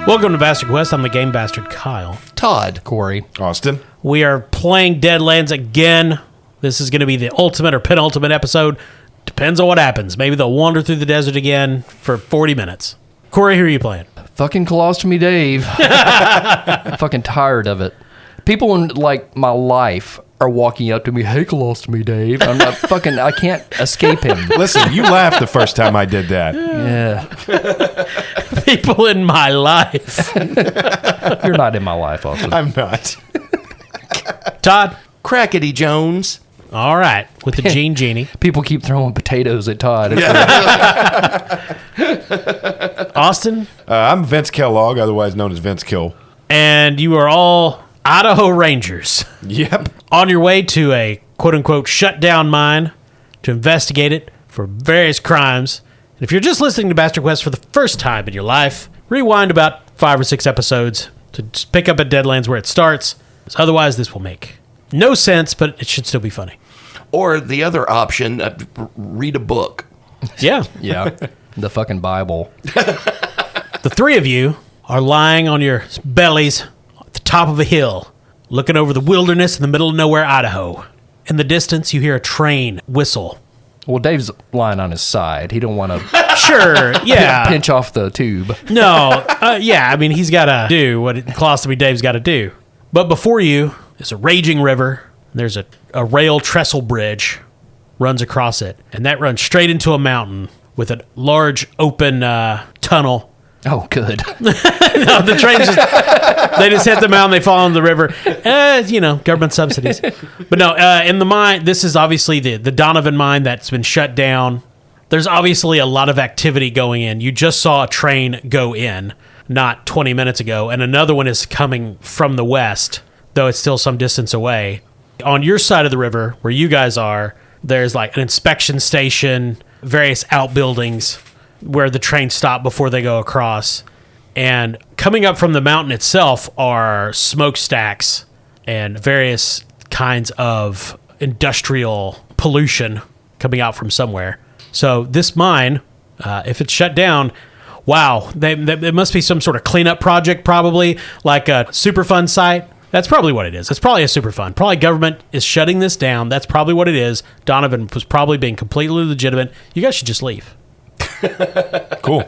Welcome to Bastard Quest. I'm the Game Bastard Kyle. Todd. Corey. Austin. We are playing Deadlands again. This is going to be the ultimate or penultimate episode. Depends on what happens. Maybe they'll wander through the desert again for 40 minutes. Corey, who are you playing? Fucking Colostomy Dave. I'm fucking tired of it. People in, like, my life are walking up to me, hey, Colostomy Dave. I'm not fucking, I can't escape him. Listen, you laughed the first time I did that. Yeah. People in my life. You're not in my life, Austin. I'm not. Todd? Crackity Jones. All right. With the Gene Genie. People keep throwing potatoes at Todd. Austin? I'm Vince Kellogg, otherwise known as Vince Kill. And you are all Idaho Rangers. Yep. On your way to a quote-unquote shut-down mine to investigate it for various crimes. And if you're just listening to Bastard Quest for the first time in your life, rewind about 5 or 6 episodes to just pick up at Deadlands where it starts. Otherwise, this will make no sense, but it should still be funny. Or the other option, read a book. Yeah. Yeah. The fucking Bible. The three of you are lying on your bellies at the top of a hill, looking over the wilderness in the middle of nowhere, Idaho. In the distance, you hear a train whistle. Well, Dave's lying on his side. He don't want to Sure, yeah. pinch off the tube. No, yeah, I mean, he's got to do what Colostomy Dave's got to do. But before you is a raging river. There's a rail trestle bridge runs across it, and that runs straight into a mountain with a large open tunnel. Oh, good. No, the trains they just hit the mountain, they fall into the river. Government subsidies. But no, in the mine, this is obviously the Donovan mine that's been shut down. There's obviously a lot of activity going in. You just saw a train go in not 20 minutes ago, and another one is coming from the west, though it's still some distance away. On your side of the river, where you guys are, there's like an inspection station, various outbuildings where the trains stop before they go across. And coming up from the mountain itself are smokestacks and various kinds of industrial pollution coming out from somewhere. So this mine, if it's shut down, wow, it must be some sort of cleanup project, probably like a Superfund site. That's probably what it is. It's probably a Superfund. Probably government is shutting this down. That's probably what it is. Donovan was probably being completely legitimate. You guys should just leave. Cool.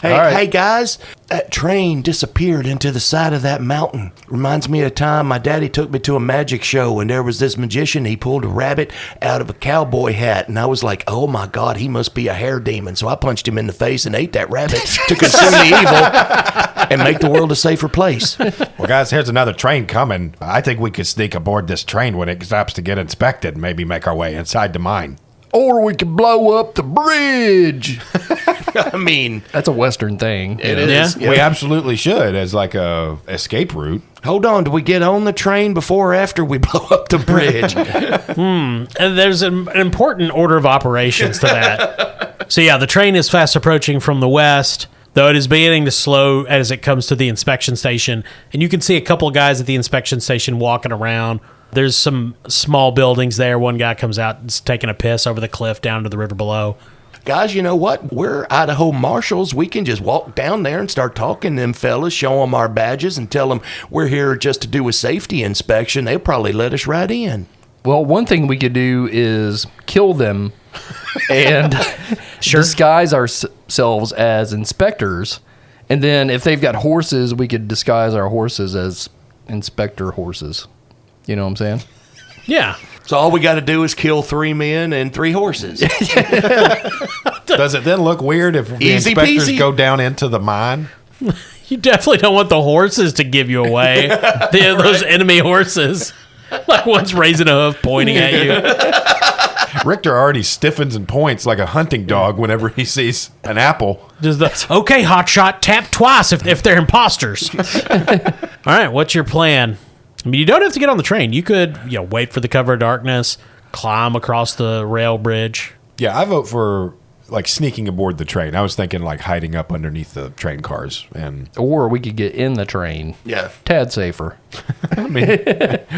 Hey, guys, that train disappeared into the side of that mountain. Reminds me of a time my daddy took me to a magic show, and there was this magician. He pulled a rabbit out of a cowboy hat, and I was like, oh, my God, he must be a hair demon. So I punched him in the face and ate that rabbit to consume the evil and make the world a safer place. Well, guys, here's another train coming. I think we could sneak aboard this train when it stops to get inspected and maybe make our way inside the mine. Or we could blow up the bridge. I mean, That's a Western thing. it is. Yeah. We absolutely should as like a escape route. Hold on, do we get on the train before or after we blow up the bridge? And there's an important order of operations to that. So yeah, the train is fast approaching from the west, though it is beginning to slow as it comes to the inspection station. And you can see a couple of guys at the inspection station walking around. There's some small buildings there. One guy comes out and is taking a piss over the cliff down to the river below. Guys, you know what? We're Idaho Marshals. We can just walk down there and start talking to them fellas, show them our badges, and tell them we're here just to do a safety inspection. They'll probably let us right in. Well, one thing we could do is kill them and disguise ourselves as inspectors. And then if they've got horses, we could disguise our horses as inspector horses. You know what I'm saying? Yeah. So all we got to do is kill 3 men and 3 horses. Does it then look weird if the Easy inspectors peasy. go down into the mine? You definitely don't want the horses to give you away. Those enemy horses. Like one's raising a hoof pointing at you. Richter already stiffens and points like a hunting dog whenever he sees an apple. Just okay, hotshot, tap twice if they're imposters. All right, what's your plan? I mean, you don't have to get on the train. You could, wait for the cover of darkness, climb across the rail bridge. Yeah, I vote for like sneaking aboard the train. I was thinking like hiding up underneath the train cars, and Or we could get in the train. Yeah. Tad safer. I mean,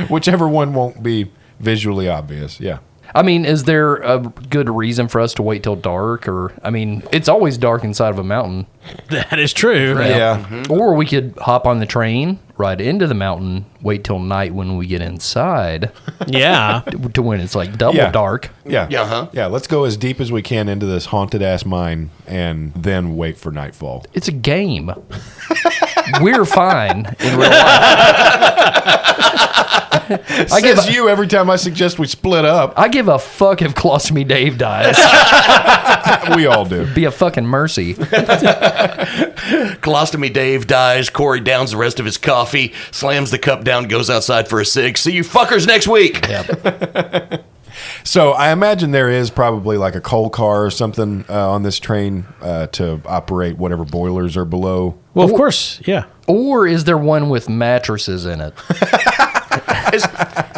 whichever one won't be visually obvious. Yeah. I mean, is there a good reason for us to wait till dark? Or, I mean, it's always dark inside of a mountain. That is true. Yeah. Or we could hop on the train, ride into the mountain, wait till night when we get inside Yeah. to when it's like double Yeah. dark. Yeah. Yeah, huh? Yeah, let's go as deep as we can into this haunted ass mine and then wait for nightfall. It's a game. We're fine in real life. Says you every time I suggest we split up. I give a fuck if Colostomy Dave dies. We all do. Be a fucking mercy. Colostomy Dave dies. Corey downs the rest of his coffee, slams the cup down, goes outside for a cig. See you fuckers next week. Yep. So I imagine there is probably like a coal car or something on this train to operate whatever boilers are below. Well, of course. Yeah. Or is there one with mattresses in it?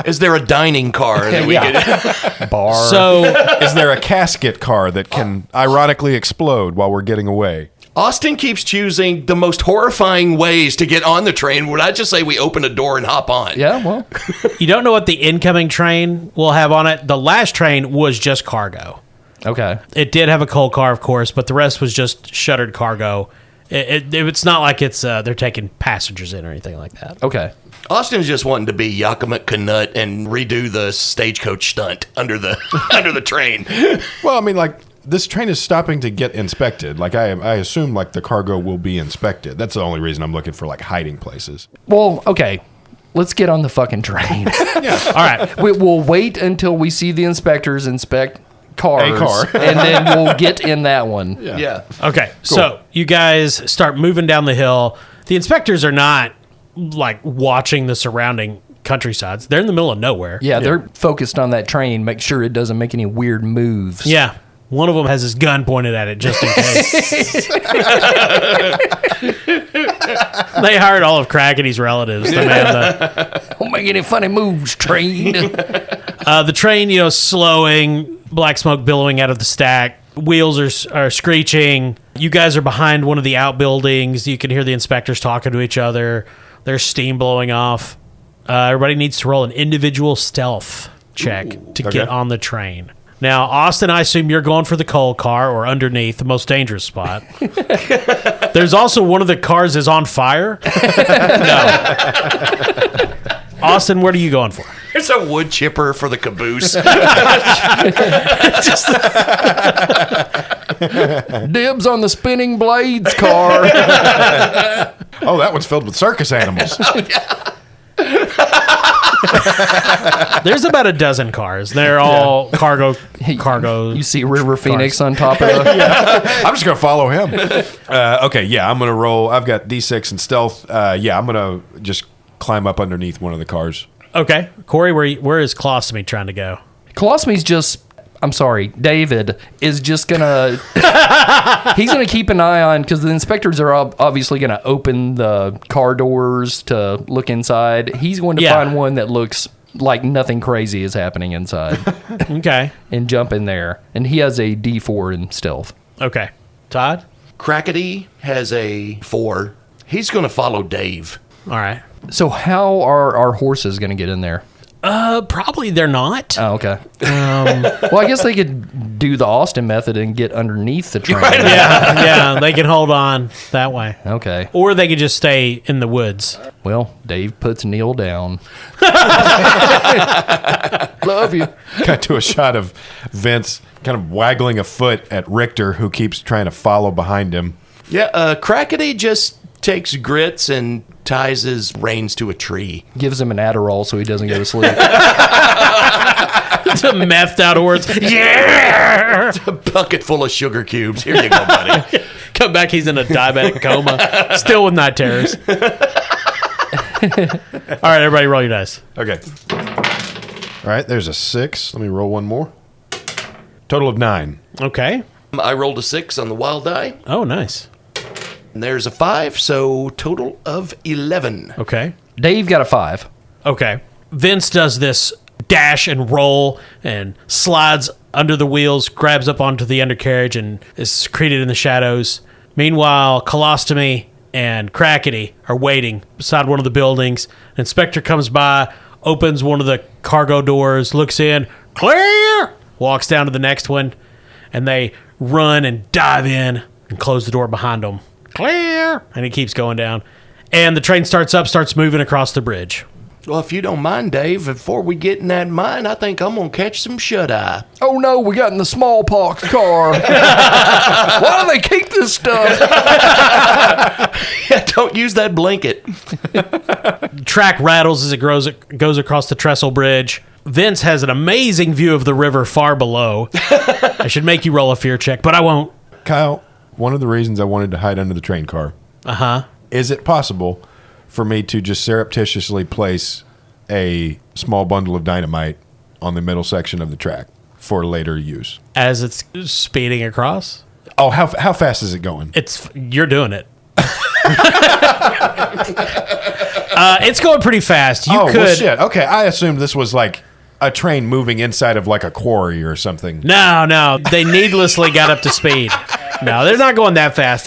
Is there a dining car that we could? Bar. So Is there a casket car that can ironically explode while we're getting away? Austin keeps choosing the most horrifying ways to get on the train. Would I just say we open a door and hop on? yeah, well, you don't know what the incoming train will have on it. The last train was just cargo. okay. It did have a coal car, of course, but the rest was just shuttered cargo. It's not like it's they're taking passengers in or anything like that. Okay. Austin's just wanting to be Yakima Canutt and redo the stagecoach stunt under the under the train. Well, I mean, like, this train is stopping to get inspected. Like, I assume, like, the cargo will be inspected. That's the only reason I'm looking for, like, hiding places. Well, okay. Let's get on the fucking train. All right. We'll wait until we see the inspectors inspect cars. A car. And then we'll get in that one. Yeah. Okay. So you guys start moving down the hill. The inspectors are not like watching the surrounding countrysides. They're in the middle of nowhere. Yeah, they're focused on that train, make sure it doesn't make any weird moves. Yeah. One of them has his gun pointed at it just in case. They hired all of Crackity's relatives to man the Don't make any funny moves, train. the train, slowing, black smoke billowing out of the stack. Wheels are screeching. You guys are behind one of the outbuildings. You can hear the inspectors talking to each other. There's steam blowing off. Everybody needs to roll an individual stealth check to get on the train. Now, Austin, I assume you're going for the coal car or underneath, the most dangerous spot. There's also one of the cars is on fire. No. Austin, what are you going for? There's a wood chipper for the caboose. Dibs on the spinning blades car. Oh, that one's filled with circus animals. There's about a dozen cars. They're all cargo. You see River Phoenix on top of it. I'm just going to follow him. Okay, yeah, I'm going to roll. I've got D6 and stealth. Yeah, I'm going to just climb up underneath one of the cars. Okay. Corey, where is Colostomy trying to go? Colostomy's just, I'm sorry, David is just gonna, he's gonna keep an eye on, because the inspectors are obviously gonna open the car doors to look inside. He's going to find one that looks like nothing crazy is happening inside Okay. and jump in there. And he has a D4 in stealth. Okay. Todd? Crackity has a 4. He's going to follow Dave. All right. So how are our horses gonna get in there? Probably they're not. Oh, okay. Well, I guess they could do the Austin method and get underneath the train. Yeah, they can hold on that way. Okay. Or they could just stay in the woods. Well, Dave puts Neil down. Love you. Cut to a shot of Vince kind of waggling a foot at Richter, who keeps trying to follow behind him. Yeah, Crackity just takes grits and ties his reins to a tree. Gives him an Adderall so he doesn't go to sleep. It's a methed out horse. Yeah! A bucket full of sugar cubes. Here you go, buddy. Come back, he's in a diabetic coma. Still with night terrors. All right, everybody roll your dice. Okay. All right, there's a 6. Let me roll one more. Total of 9. Okay. I rolled a 6 on the wild die. Oh, nice. And there's a 5, so total of 11. Okay. Dave got a 5. Okay. Vince does this dash and roll and slides under the wheels, grabs up onto the undercarriage, and is secreted in the shadows. Meanwhile, Colostomy and Crackity are waiting beside one of the buildings. An inspector comes by, opens one of the cargo doors, looks in, clear. Walks down to the next one, and they run and dive in and close the door behind them. Clear. And he keeps going down. And the train starts moving across the bridge. Well, if you don't mind, Dave, before we get in that mine, I think I'm going to catch some shut-eye. Oh no, we got in the smallpox car. Why do they keep this stuff? Yeah, don't use that blanket. Track rattles as it goes across the trestle bridge. Vince has an amazing view of the river far below. I should make you roll a fear check, but I won't. Kyle, one of the reasons I wanted to hide under the train car. Is it possible for me to just surreptitiously place a small bundle of dynamite on the middle section of the track for later use? As it's speeding across? Oh, how fast is it going? You're doing it. It's going pretty fast. You could. Well, shit. Okay, I assumed this was like a train moving inside of like a quarry or something. No. They needlessly got up to speed. No, they're not going that fast.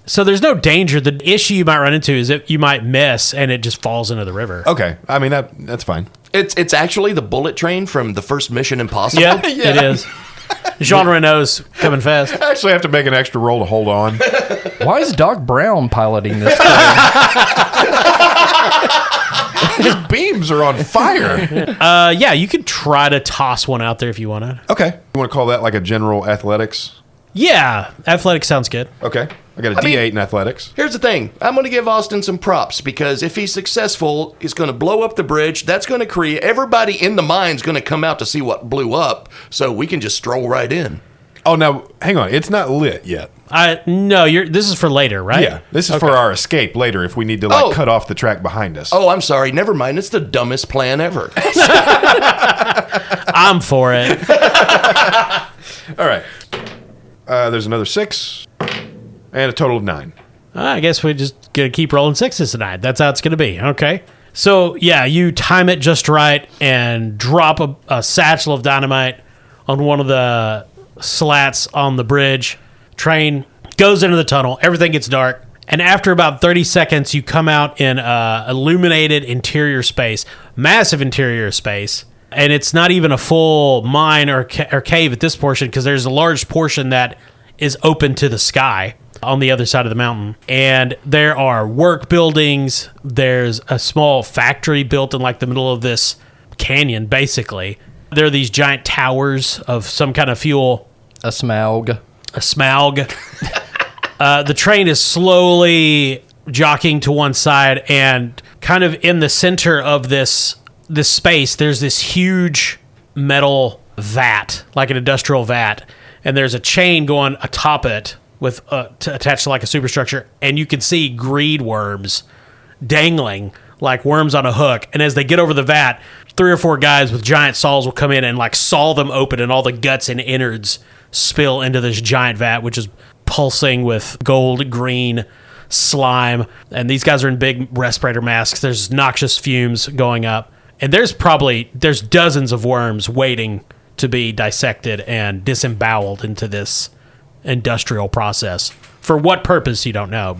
So there's no danger. The issue you might run into is that you might miss and it just falls into the river. Okay, I mean that's fine. It's actually the bullet train from the first Mission Impossible. Yeah, it is. Jean Reno's coming fast. I actually have to make an extra roll to hold on. Why is Doc Brown piloting this train? His beams are on fire. Yeah, you could try to toss one out there if you want to. Okay, you want to call that like a general athletics? Yeah, athletics sounds good. Okay, I got a D8 in athletics. Here's the thing. I'm going to give Austin some props because if he's successful, he's going to blow up the bridge. That's going to create... Everybody in the mine's going to come out to see what blew up, so we can just stroll right in. Oh, now, hang on. It's not lit yet. No, this is for later, right? Yeah, this is for our escape later if we need to cut off the track behind us. Oh, I'm sorry. Never mind. It's the dumbest plan ever. I'm for it. All right. There's another 6 and a total of 9. I guess we're just going to keep rolling 6s tonight. That's how it's going to be. Okay. So, yeah, you time it just right and drop a satchel of dynamite on one of the slats on the bridge. Train goes into the tunnel. Everything gets dark. And after about 30 seconds, you come out in illuminated interior space, massive interior space. And it's not even a full mine or cave at this portion because there's a large portion that is open to the sky on the other side of the mountain. And there are work buildings. There's a small factory built in like the middle of this canyon, basically. There are these giant towers of some kind of fuel. A smaug. The train is slowly jockeying to one side, and kind of in the center of this space, there's this huge metal vat, like an industrial vat, and there's a chain going atop it with attached to like a superstructure, and you can see greed worms dangling like worms on a hook. And as they get over the vat, 3 or 4 guys with giant saws will come in and like saw them open, and all the guts and innards spill into this giant vat, which is pulsing with gold green slime. And these guys are in big respirator masks. There's noxious fumes going up. And there's dozens of worms waiting to be dissected and disemboweled into this industrial process. For what purpose, you don't know.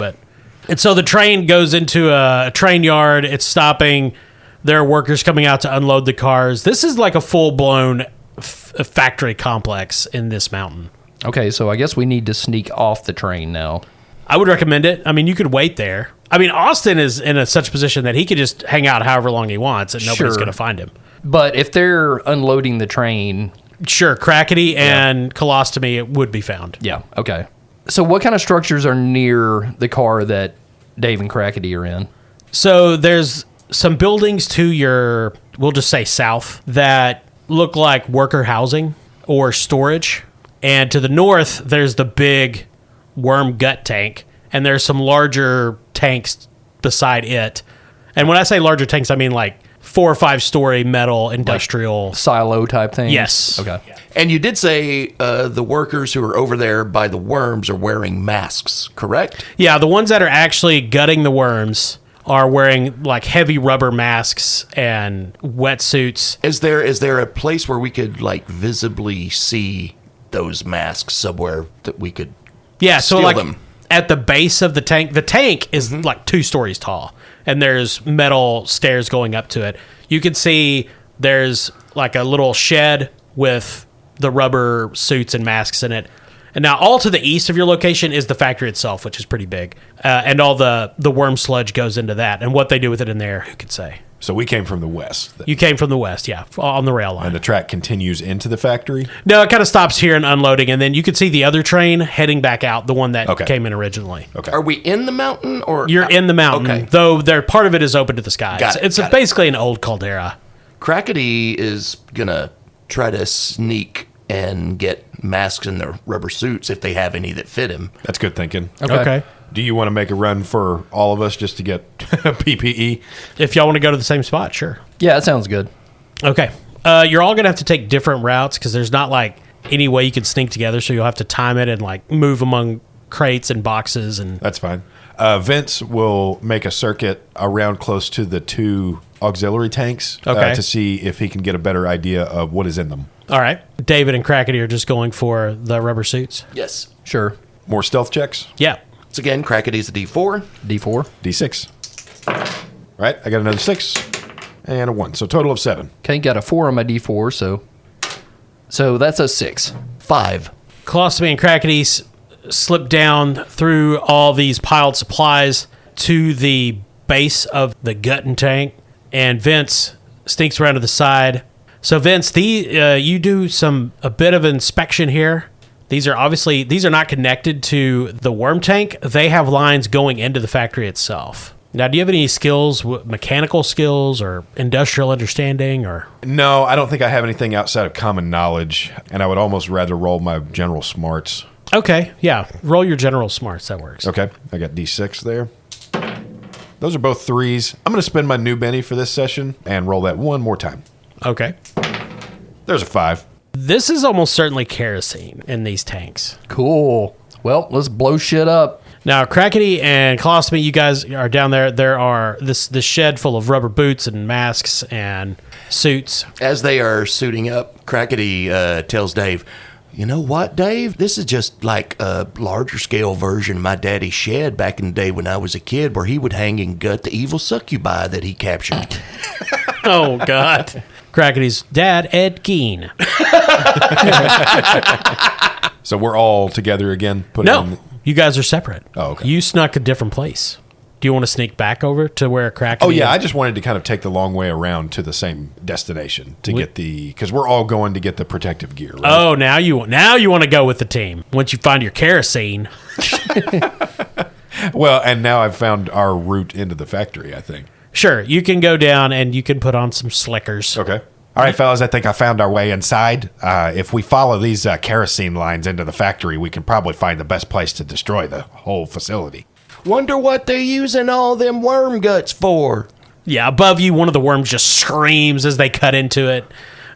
And so the train goes into a train yard. It's stopping. There are workers coming out to unload the cars. This is like a full-blown factory complex in this mountain. Okay, so I guess we need to sneak off the train now. I would recommend it. I mean, you could wait there. I mean, Austin is in such a position that he could just hang out however long he wants and nobody's going to find him. But if they're unloading the train... Sure, Crackity and Colostomy would be found. Yeah, okay. So what kind of structures are near the car that Dave and Crackity are in? So there's some buildings to your, we'll just say south, that look like worker housing or storage. And to the north, there's the big worm gut tank. And there's some larger tanks beside it. And when I say larger tanks, I mean like 4 or 5 story metal industrial. Like silo type things? Yes. Okay. And you did say the workers who are over there by the worms are wearing masks, correct? Yeah, the ones that are actually gutting the worms are wearing like heavy rubber masks and wetsuits. Is there a place where we could like visibly see those masks somewhere that we could so steal like them? At the base of the tank is like 2 stories tall, and there's metal stairs going up to it. You can see there's like a little shed with the rubber suits and masks in it. And now all to the east of your location is the factory itself, which is pretty big. And all the worm sludge goes into that. And what they do with it in there, who could say? So we came from the west. You came from the west, yeah, on the rail line. And the track continues into the factory? No, it kind of stops here and unloading, and then you could see the other train heading back out, the one that Okay. came in originally. Okay. Are we in the mountain or You're in the mountain, Okay. though part of it is open to the sky. Got it, It's got it. basically an old caldera. Crackity is gonna try to sneak and get masks in their rubber suits if they have any that fit him. That's good thinking. Okay. Do you want to make a run for all of us just to get PPE? If y'all want to go to the same spot, sure. Yeah, that sounds good. Okay. You're all going to have to take different routes because there's not like any way you can sneak together, so you'll have to time it and like move among crates and boxes and That's fine. Vince will make a circuit around close to the 2 auxiliary tanks Okay. to see if he can get a better idea of what is in them. all right. David and Crackity are just going for the rubber suits. Yes. Sure. More stealth checks? Yeah. So again, Crackity's a D4. D4. D6. Right, I got another 6 and a 1. So total of 7. Okay, got a 4 on my D4, so that's a 6. 5. Colostomy and Crackity slip down through all these piled supplies to the base of the Gutton tank, and Vince sneaks around to the side. So Vince, you do a bit of inspection here. These are not connected to the worm tank. They have lines going into the factory itself. Now, do you have any skills, mechanical skills or industrial understanding or? No, I don't think I have anything outside of common knowledge, and I would almost rather roll my general smarts. Okay, yeah. Roll your general smarts. That works. Okay, I got D6 there. Those are both 3s. I'm going to spend my new Benny for this session and roll that one more time. Okay. There's a 5. This is almost certainly kerosene in these tanks. Cool. Well, let's blow shit up. Now, Crackity and Colostomy, you guys are down there. There are this shed full of rubber boots and masks and suits. As they are suiting up, Crackity tells Dave, "You know what, Dave? This is just like a larger scale version of my daddy's shed back in the day when I was a kid, where he would hang and gut the evil succubi that he captured." Oh, God. Crackity's dad, Ed Gein. So we're all together again? No, you guys are separate. Oh, okay. You snuck a different place. Do you want to sneak back over to where Crackity Oh, yeah, is? I just wanted to kind of take the long way around to the same destination to get because we're all going to get the protective gear, right? Oh, now you want to go with the team. Once you find your kerosene. Well, and now I've found our route into the factory, I think. Sure, you can go down and you can put on some slickers. Okay. All right, fellas, I think I found our way inside. If we follow these kerosene lines into the factory, we can probably find the best place to destroy the whole facility. Wonder what they're using all them worm guts for. Yeah, above you, one of the worms just screams as they cut into it.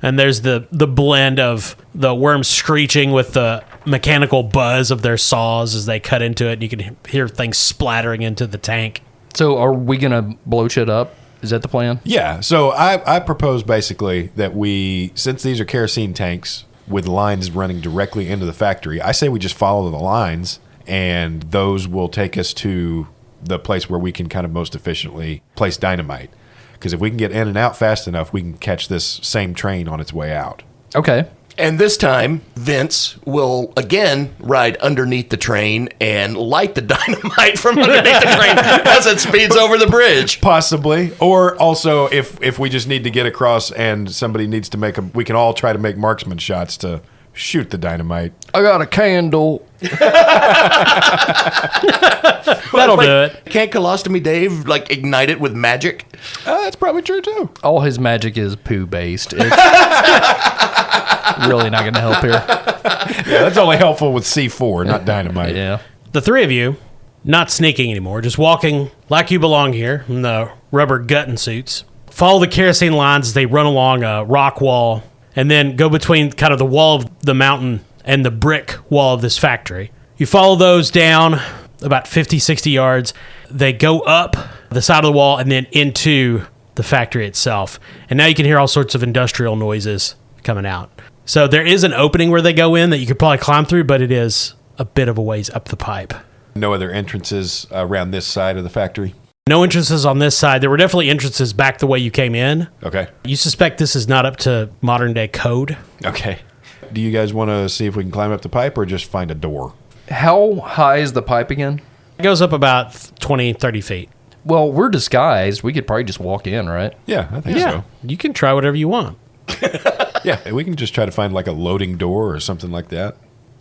And there's the blend of the worms screeching with the mechanical buzz of their saws as they cut into it. And you can hear things splattering into the tank. So are we going to blow shit up? Is that the plan? Yeah, so I propose basically that since these are kerosene tanks with lines running directly into the factory, I say we just follow the lines, and those will take us to the place where we can kind of most efficiently place dynamite. Because if we can get in and out fast enough, we can catch this same train on its way out. Okay. And this time, Vince will again ride underneath the train and light the dynamite from underneath the train as it speeds over the bridge. Possibly. Or also, if we just need to get across and somebody needs to we can all try to make marksman shots to shoot the dynamite. I got a candle. That'll do it. Can't Colostomy Dave ignite it with magic? That's probably true, too. All his magic is poo based. It's really not going to help here. Yeah, that's only helpful with C4, not dynamite. Yeah. The three of you, not sneaking anymore, just walking like you belong here in the rubber gutting suits. Follow the kerosene lines as they run along a rock wall and then go between kind of the wall of the mountain and the brick wall of this factory. You follow those down about 50, 60 yards. They go up the side of the wall and then into the factory itself. And now you can hear all sorts of industrial noises coming out. So there is an opening where they go in that you could probably climb through, but it is a bit of a ways up the pipe. No other entrances around this side of the factory? No entrances on this side. There were definitely entrances back the way you came in. Okay. You suspect this is not up to modern day code? Okay. Do you guys want to see if we can climb up the pipe or just find a door? How high is the pipe again? It goes up about 20, 30 feet. Well, we're disguised. We could probably just walk in, right? Yeah, I think so. You can try whatever you want. Yeah, we can just try to find like a loading door or something like that.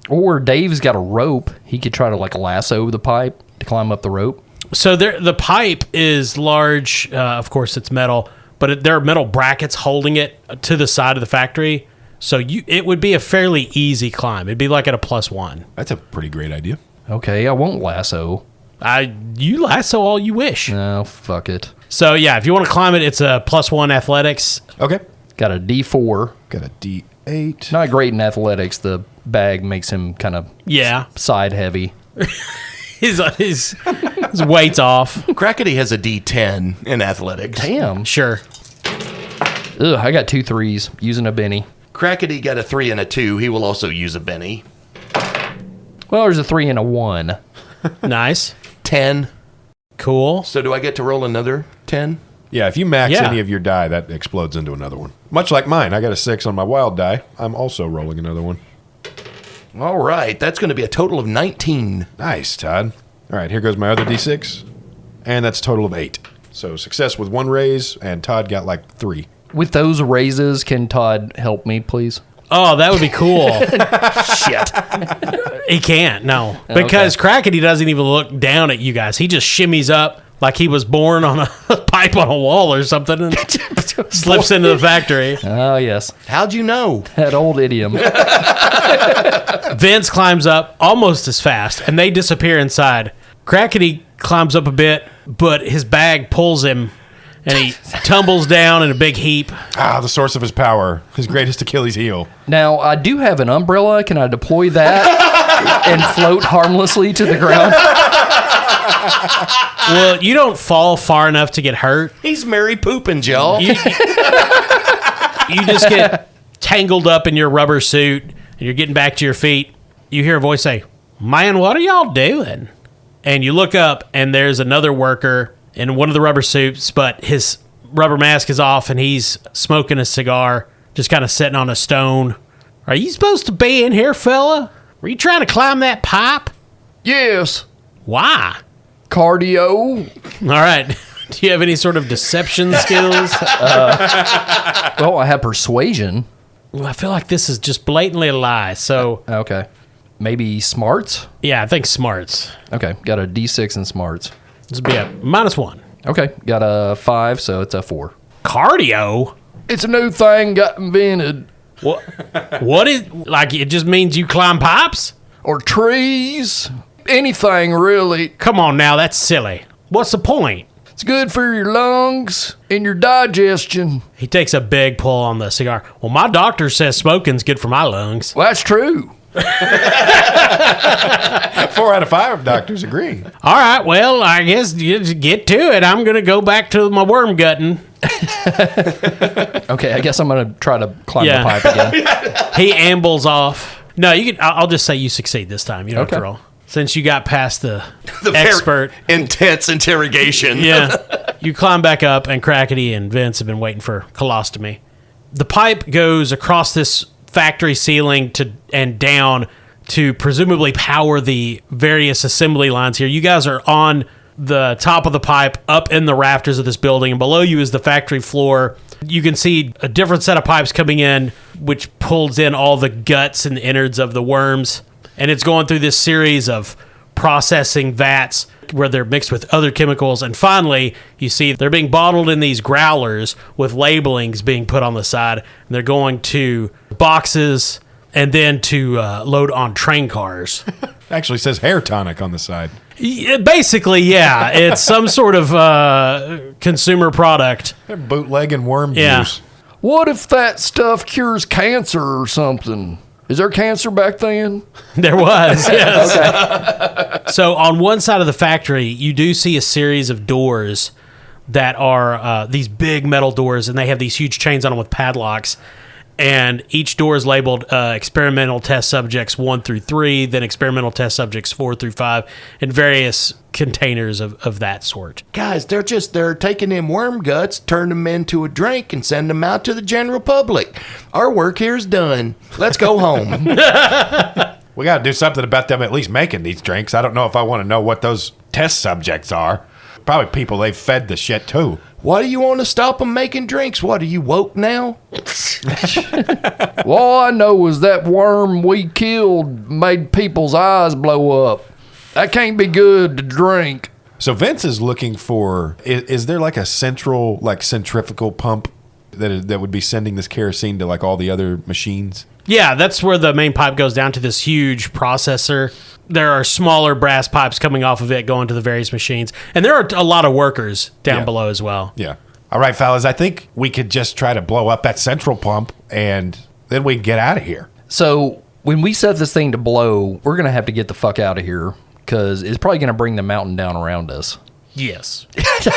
Or Dave's got a rope. He could try to like lasso the pipe to climb up the rope. So the pipe is large. Of course, it's metal, but there are metal brackets holding it to the side of the factory. So it would be a fairly easy climb. It'd be like at a +1. That's a pretty great idea. Okay, I won't lasso. You lasso all you wish. No, fuck it. So yeah, if you want to climb it, it's a +1 athletics. Okay. Got a D4. Got a D8. Not great in athletics. The bag makes him kind of side heavy. His weight's off. Crackity has a D10 in athletics. Damn. Sure. Ugh, I got 2 3s using a Benny. Crackity got a 3 and a 2. He will also use a Benny. Well, there's a 3 and a 1. Nice. 10. Cool. So do I get to roll another 10? Yeah, if you max Yeah. any of your die, that explodes into another one. Much like mine, I got a 6 on my wild die. I'm also rolling another one. All right, that's going to be a total of 19. Nice, Todd. All right, here goes my other D6. And that's a total of 8. So success with 1 raise, and Todd got like 3. With those raises, can Todd help me, please? Oh, that would be cool. Shit. He can't, no. Because Crackity doesn't even look down at you guys. He just shimmies up like he was born on a pipe on a wall or something and slips into the factory. Oh, yes. How'd you know? That old idiom. Vince climbs up almost as fast, and they disappear inside. Crackity climbs up a bit, but his bag pulls him, and he tumbles down in a big heap. Ah, the source of his power. His greatest Achilles heel. Now, I do have an umbrella. Can I deploy that and float harmlessly to the ground? Well, you don't fall far enough to get hurt. He's Mary Poopin', y'all. You just get tangled up in your rubber suit, and you're getting back to your feet. You hear a voice say, "Man, what are y'all doing?" And you look up, and there's another worker in one of the rubber suits, but his rubber mask is off, and he's smoking a cigar, just kind of sitting on a stone. "Are you supposed to be in here, fella? Were you trying to climb that pipe?" Yes. "Why?" Cardio. All right. Do you have any sort of deception skills? Well, I have persuasion. Well, I feel like this is just blatantly a lie. So, Okay. Maybe smarts? yeah, I think smarts. Okay. Got a D6 in smarts. This would be a -1. Okay. Got a 5, so it's a 4. Cardio? It's a new thing got invented. What? What is, like, it just means you climb pipes? Or trees. Anything, really. Come on now, that's silly. What's the point? It's good for your lungs and your digestion. He takes a big pull on the cigar. Well, my doctor says smoking's good for my lungs. Well, that's true. 4 out of 5 doctors agree. All right, well, I guess you just get to it. I'm going to go back to my worm gutting. Okay, I guess I'm going to try to climb Yeah. the pipe again. He ambles off. No, you can. I'll just say you succeed this time. You don't have to Okay. roll. Since you got past the The very expert. intense interrogation. Yeah. You climb back up, and Crackity and Vince have been waiting for colostomy. The pipe goes across this factory ceiling and down to presumably power the various assembly lines here. You guys are on the top of the pipe, up in the rafters of this building, and below you is the factory floor. You can see a different set of pipes coming in, which pulls in all the guts and innards of the worms. And it's going through this series of processing vats where they're mixed with other chemicals. And finally, you see they're being bottled in these growlers with labelings being put on the side. And they're going to boxes and then to load on train cars. Actually says hair tonic on the side. Yeah, basically, yeah. It's some sort of consumer product. They're bootlegging worm Yeah. juice. What if that stuff cures cancer or something? Is there cancer back then? There was, yes. So on one side of the factory, you do see a series of doors that are these big metal doors, and they have these huge chains on them with padlocks. and each door is labeled experimental test subjects 1 through 3, then experimental test subjects 4 through 5, and various containers of that sort. Guys, they're taking them worm guts, turn them into a drink, and send them out to the general public. Our work here is done. Let's go home. We got to do something about them at least making these drinks. I don't know if I want to know what those test subjects are. Probably people they've fed the shit to. Why do you want to stop them making drinks? What, are you woke now? All I know is that worm we killed made people's eyes blow up. That can't be good to drink. So Vince is looking for, is there like a central, like centrifugal pump that would be sending this kerosene to like all the other machines? Yeah, that's where the main pipe goes down to this huge processor. There are smaller brass pipes coming off of it going to the various machines. And there are a lot of workers down below as well. Yeah. All right, fellas, I think we could just try to blow up that central pump and then we can get out of here. So when we set this thing to blow, we're going to have to get the fuck out of here because it's probably going to bring the mountain down around us. Yes.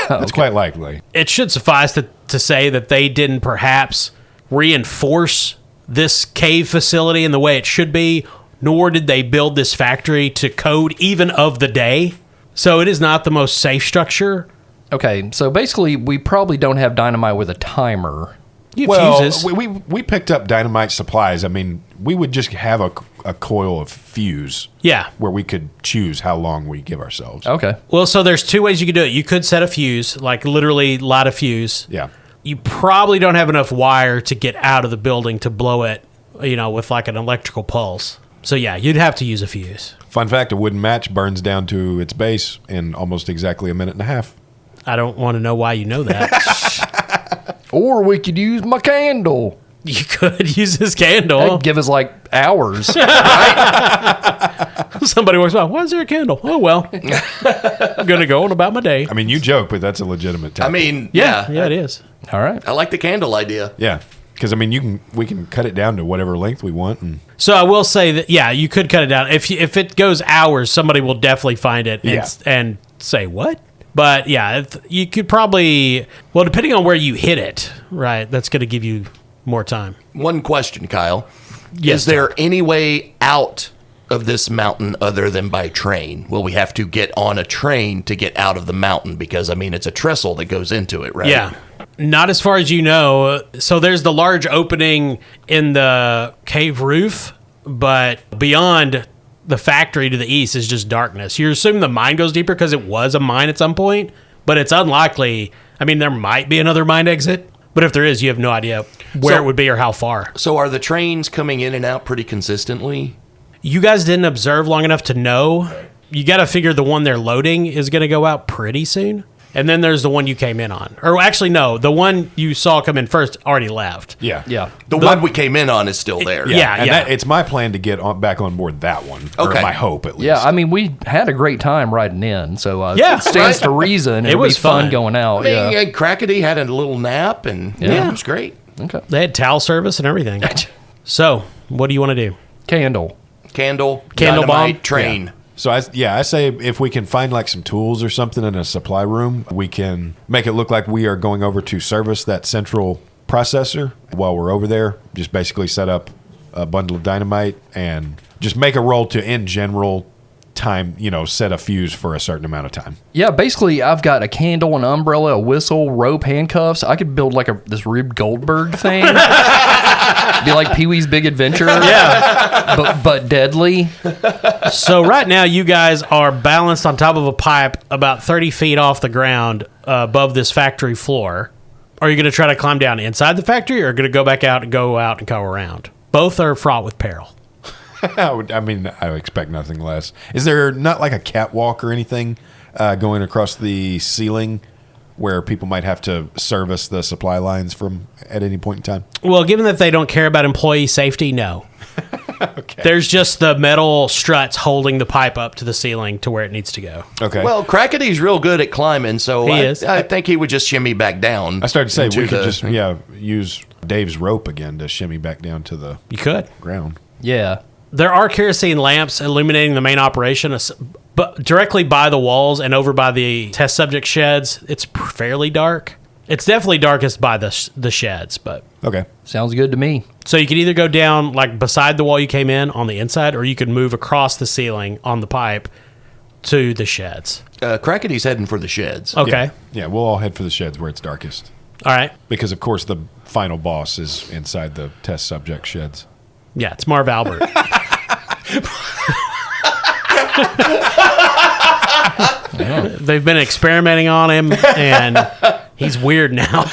That's quite likely. It should suffice to say that they didn't perhaps reinforce this cave facility in the way it should be, nor did they build this factory to code even of the day. So it is not the most safe structure. Okay, so basically we probably don't have dynamite with a timer. Fuses. We picked up dynamite supplies. I mean, we would just have a coil of fuse. Yeah. Where we could choose how long we give ourselves. Okay. Well, so there's two ways you could do it. You could set a fuse, like literally light a fuse. Yeah. You probably don't have enough wire to get out of the building to blow it, with like an electrical pulse. So yeah, you'd have to use a fuse. Fun fact, a wooden match burns down to its base in almost exactly a minute and a half. I don't want to know why you know that. Or we could use my candle. You could use this candle. That'd give us like hours. Somebody walks by, why is there a candle? Oh, well. I'm going to go on about my day. I mean, you joke, but that's a legitimate topic. I mean, Yeah, it is. All right. I like the candle idea. Yeah. Because, I mean, we can cut it down to whatever length we want. And So I will say that, yeah, you could cut it down. If it goes hours, somebody will definitely find it and say, what? But, yeah, you could probably, well, depending on where you hit it, right, that's going to give you more time. One question, Kyle. Yes, Is there any way out of this mountain other than by train? Will we have to get on a train to get out of the mountain? Because, I mean, it's a trestle that goes into it, right? Yeah. Not as far as you know. So there's the large opening in the cave roof, but beyond the factory to the east is just darkness. You're assuming the mine goes deeper because it was a mine at some point, but it's unlikely. I mean, there might be another mine exit, but if there is, you have no idea where it would be or how far. So are the trains coming in and out pretty consistently? You guys didn't observe long enough to know. You got to figure the one they're loading is going to go out pretty soon. And then there's the one you came in on. Or actually, no, the one you saw come in first already left. yeah. Yeah. The one we came in on is still there. Yeah. And it's my plan to get back on board that one. Okay. Or my hope, at least. Yeah, I mean, we had a great time riding in, so Yeah, it stands right. to reason. It was was fun fun. going out. I mean, Yeah. Crackity had a little nap, and it was great. Okay. They had towel service and everything. So, what do you want to do? Candle. Candle Candle dynamite, bomb? train. So, I say if we can find like some tools or something in a supply room, we can make it look like we are going over to service that central processor. While we're over there, just basically set up a bundle of dynamite and just make a roll to, in general, time, set a fuse for a certain amount of time. Yeah, basically, I've got a candle, an umbrella, a whistle, rope, handcuffs. I could build like this Rube Goldberg thing. Be like Pee-wee's Big Adventure. Yeah. But deadly. So, right now, you guys are balanced on top of a pipe about 30 feet off the ground above this factory floor. Are you going to try to climb down inside the factory or going to go back out and go around? Both are fraught with peril. I would expect nothing less. Is there not like a catwalk or anything going across the ceiling where people might have to service the supply lines from at any point in time? Well, given that they don't care about employee safety, no. Okay. There's just the metal struts holding the pipe up to the ceiling to where it needs to go. Okay. Well, Crackity's real good at climbing, so He is. I think he would just shimmy back down. I started to say into we could the just thing. use Dave's rope again to shimmy back down to the You could. ground. Yeah. There are kerosene lamps illuminating the main operation, but directly by the walls and over by the test subject sheds, it's fairly dark. It's definitely darkest by the sheds, but Okay. Sounds good to me. so you can either go down like beside the wall you came in on the inside, or you can move across the ceiling on the pipe to the sheds. Crackity's heading for the sheds. Okay. Yeah, we'll all head for the sheds where it's darkest. All right. Because, of course, the final boss is inside the test subject sheds. Yeah, it's Marv Albert. They've been experimenting on him, and he's weird now.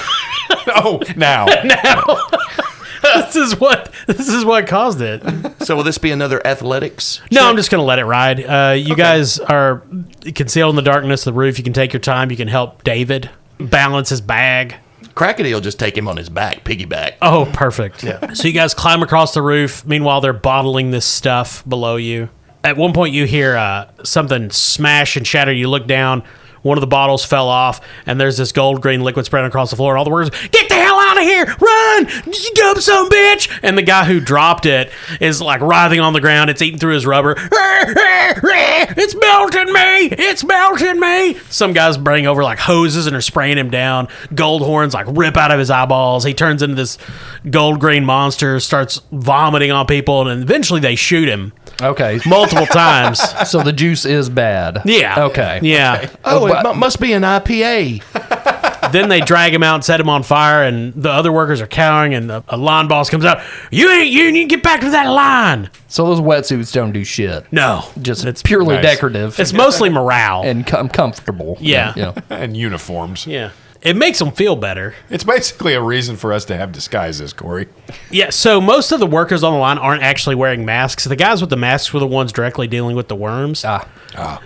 Oh, now. This is what caused it. So will this be another athletics? No, check? I'm just going to let it ride. You guys are concealed in the darkness of the roof. You can take your time. You can help David balance his bag. Crackity will just take him on his back, piggyback. Oh, perfect. Yeah. So you guys climb across the roof. Meanwhile, they're bottling this stuff below you. At one point, you hear something smash and shatter. You look down. One of the bottles fell off, and there's this gold green liquid spreading across the floor. And all the words, "Get the hell out of here! Run! You dumb son of a bitch!" And the guy who dropped it is like writhing on the ground. It's eating through his rubber. It's melting me! It's melting me! Some guys bring over like hoses and are spraying him down. Gold horns like rip out of his eyeballs. He turns into this gold green monster, starts vomiting on people, and eventually they shoot him Okay. multiple times. So the juice is bad. Yeah. Okay. Yeah. Oh, it must be an IPA. Then they drag him out and set him on fire, and the other workers are cowering, and a line boss comes out. You need to get back to that line. So those wetsuits don't do shit. No. Just it's purely nice. decorative. It's mostly morale. and comfortable. Yeah. You know. And uniforms. Yeah. It makes them feel better. It's basically a reason for us to have disguises, Corey. Yeah, so most of the workers on the line aren't actually wearing masks. The guys with the masks were the ones directly dealing with the worms.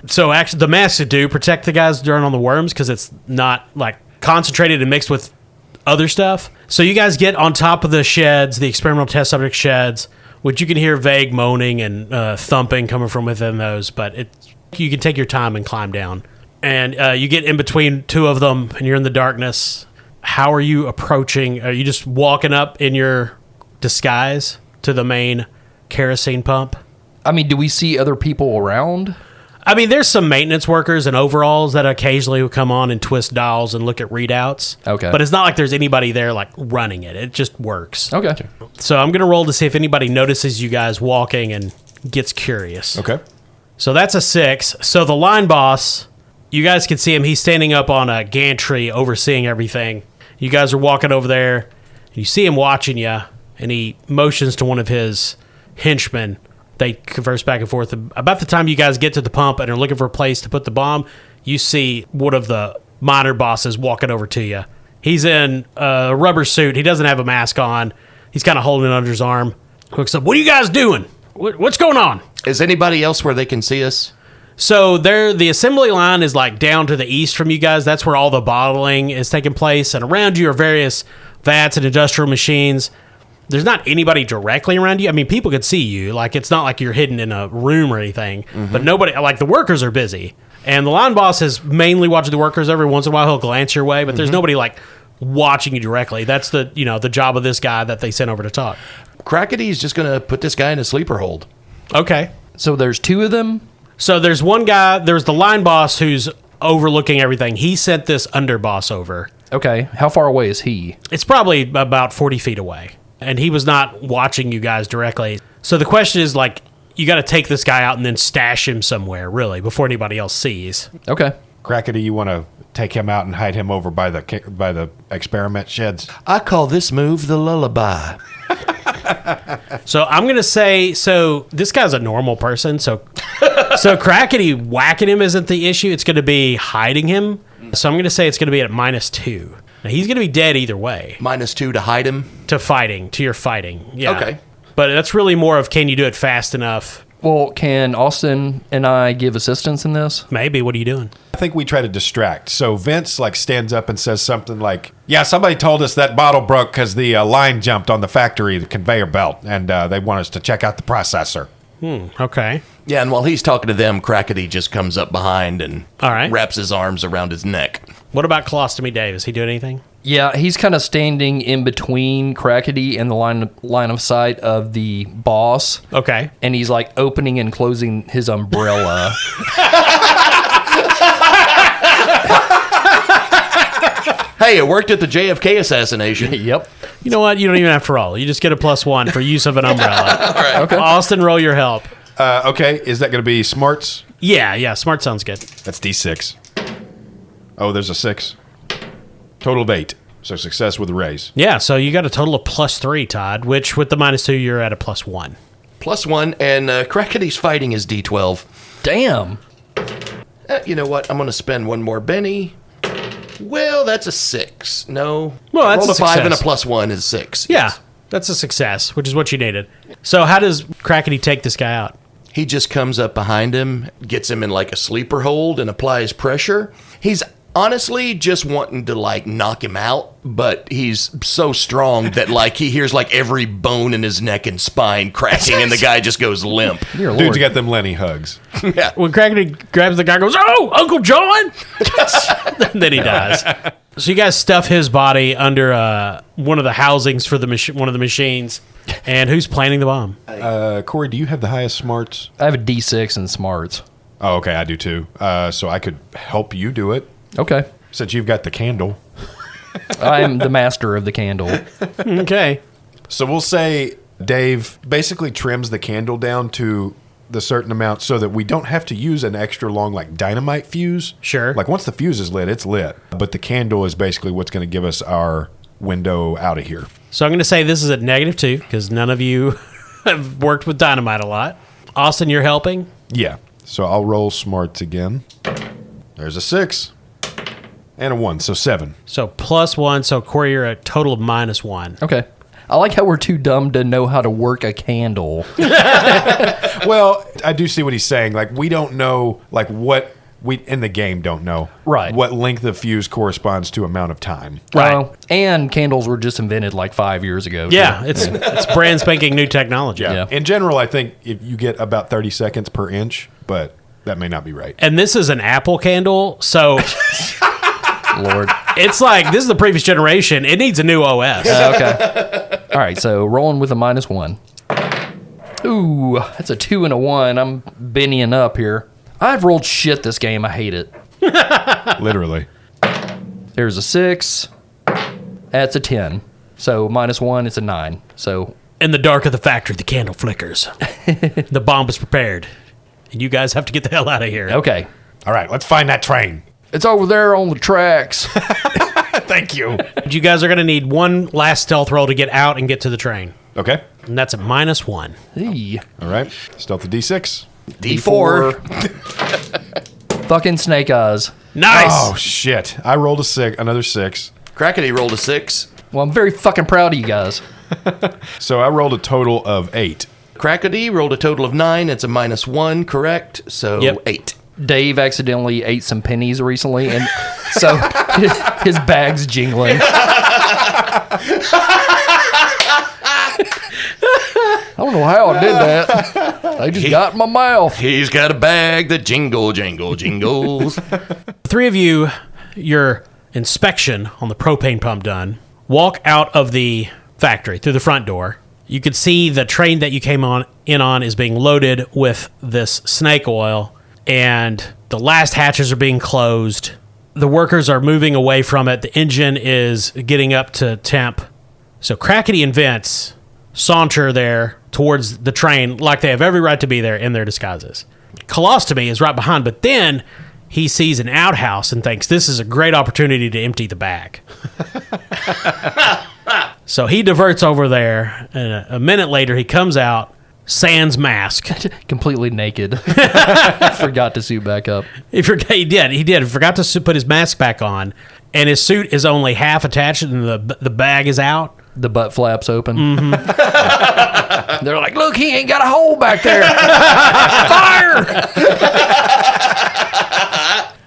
So actually, the masks do protect the guys during on the worms because it's not like concentrated and mixed with other stuff. So you guys get on top of the sheds, the experimental test subject sheds, which you can hear vague moaning and thumping coming from within those, but you can take your time and climb down. And you get in between two of them, and you're in the darkness. How are you approaching? Are you just walking up in your disguise to the main kerosene pump? I mean, do we see other people around? I mean, there's some maintenance workers in overalls that occasionally will come on and twist dials and look at readouts. Okay. But it's not like there's anybody there, like, running it. It just works. Okay. So I'm going to roll to see if anybody notices you guys walking and gets curious. Okay. So that's a 6. So the line boss, you guys can see him. He's standing up on a gantry overseeing everything. You guys are walking over there, and you see him watching you, and he motions to one of his henchmen. They converse back and forth. About the time you guys get to the pump and are looking for a place to put the bomb, you see one of the minor bosses walking over to you. He's in a rubber suit. He doesn't have a mask on. He's kind of holding it under his arm. Hooks up. What are you guys doing? What's going on? Is anybody else where they can see us? So the assembly line is like down to the east from you guys. That's where all the bottling is taking place. And around you are various vats and industrial machines. There's not anybody directly around you. I mean, people could see you. Like, it's not like you're hidden in a room or anything. Mm-hmm. But nobody, like, the workers are busy. And the line boss is mainly watching the workers. Every once in a while, he'll glance your way. But there's nobody, like, watching you directly. That's the job of this guy that they sent over to talk. Crackity's just going to put this guy in a sleeper hold. Okay. So there's two of them? So there's one guy, there's the line boss who's overlooking everything. He sent this underboss over. Okay. How far away is he? It's probably about 40 feet away. And he was not watching you guys directly. So the question is, like, you got to take this guy out and then stash him somewhere, really, before anybody else sees. Okay. Crackity, you want to take him out and hide him over by the experiment sheds? I call this move the lullaby. So I'm going to say, so this guy's a normal person. So Crackity whacking him isn't the issue. It's going to be hiding him. So I'm going to say it's going to be at -2. Now, he's going to be dead either way. -2 to hide him? To your fighting. Yeah. Okay. But that's really more of, can you do it fast enough? Well, can Austin and I give assistance in this? Maybe. What are you doing? I think we try to distract. So Vince stands up and says something like, "Yeah, somebody told us that bottle broke because the line jumped on the factory, the conveyor belt, and they want us to check out the processor." Okay. Yeah, and while he's talking to them, Crackity just comes up behind and All right. wraps his arms around his neck. What about Colostomy Dave? Is he doing anything? Yeah, he's kind of standing in between Crackity and the line of sight of the boss. Okay. And he's like opening and closing his umbrella. Hey, it worked at the JFK assassination. Yep. You know what? You don't even have to roll. You just get a +1 for use of an umbrella. Okay. Austin, roll your help. Okay, is that going to be smarts? Yeah, smart sounds good. That's D6. Oh, there's a 6. Total of 8. So success with a raise. Yeah, so you got a total of +3, Todd, which with the -2, you're at a +1. +1, and Crackity's fighting is D12. Damn. You know what? I'm going to spend one more Benny. Well, that's a 6. No. Well, that's Roll a a 5 and a success. +1 is 6. Yeah, Yes. that's a success, which is what you needed. So how does Crackity take this guy out? He just comes up behind him, gets him in like a sleeper hold, and applies pressure. He's honestly just wanting to like knock him out, but he's so strong that like he hears like every bone in his neck and spine cracking, and the guy just goes limp. You're a Dude's lord. got them Lenny hugs. Yeah. When Crackity grabs the guy, goes, "Oh, Uncle John!" Then he dies. So you guys stuff his body under one of the housings for the one of the machines. And who's planting the bomb? Corey, do you have the highest smarts? I have a D6 in smarts. Oh, okay, I do too. So I could help you do it Okay. since you've got the candle. I am the master of the candle. Okay. So we'll say Dave basically trims the candle down to the certain amount so that we don't have to use an extra long like dynamite fuse. Sure. Like once the fuse is lit, it's lit. But the candle is basically what's going to give us our window out of here. So I'm going to say this is at -2 because none of you have worked with dynamite a lot. Austin, you're helping? Yeah. So I'll roll smarts again. There's a 6 and a 1, so 7. So +1. So Corey, you're a total of -1. Okay. I like how we're too dumb to know how to work a candle. Well, I do see what he's saying. Like we don't know like what we in the game don't know. Right. What length of fuse corresponds to amount of time. Right. And candles were just invented like 5 years ago. Yeah, it's brand spanking new technology. Yeah. In general, I think if you get about 30 seconds per inch, but that may not be right. And this is an Apple candle, so Lord. it's like this is the previous generation. It needs a new OS. Okay. All right, so rolling with a -1. Ooh, that's a 2 and a 1. I'm Bennying up here. I've rolled shit this game. I hate it. Literally. There's a 6. That's a 10. So -1, it's a 9. So In the dark of the factory, the candle flickers. The bomb is prepared. And you guys have to get the hell out of here. okay. All right, let's find that train. It's over there on the tracks. Thank you. You guys are going to need one last stealth roll to get out and get to the train. Okay. And that's a -1. Hey. All right. Stealth of D6. D4. Fucking snake eyes. Nice. Oh, shit. I rolled a 6, another 6. Crackity rolled a 6. Well, I'm very fucking proud of you guys. So I rolled a total of 8. Crackity rolled a total of 9. It's a -1, correct? So Yep. 8. Dave accidentally ate some pennies recently, and so his bag's jingling. I don't know how I did that. I just got in my mouth. He's got a bag that jingles. Three of you, your inspection on the propane pump done, walk out of the factory through the front door. You can see the train that you came in on is being loaded with this snake oil, and the last hatches are being closed. The workers are moving away from it. The engine is getting up to temp. So Crackity and Vince saunter there towards the train like they have every right to be there in their disguises. Colostomy is right behind, but then he sees an outhouse and thinks this is a great opportunity to empty the bag. So he diverts over there, and a minute later he comes out, sans mask. Completely naked. Forgot to suit back up. He did. He forgot to put his mask back on, and his suit is only half attached, and the bag is out. The butt flaps open. Mm-hmm. They're like, look, he ain't got a hole back there. Fire!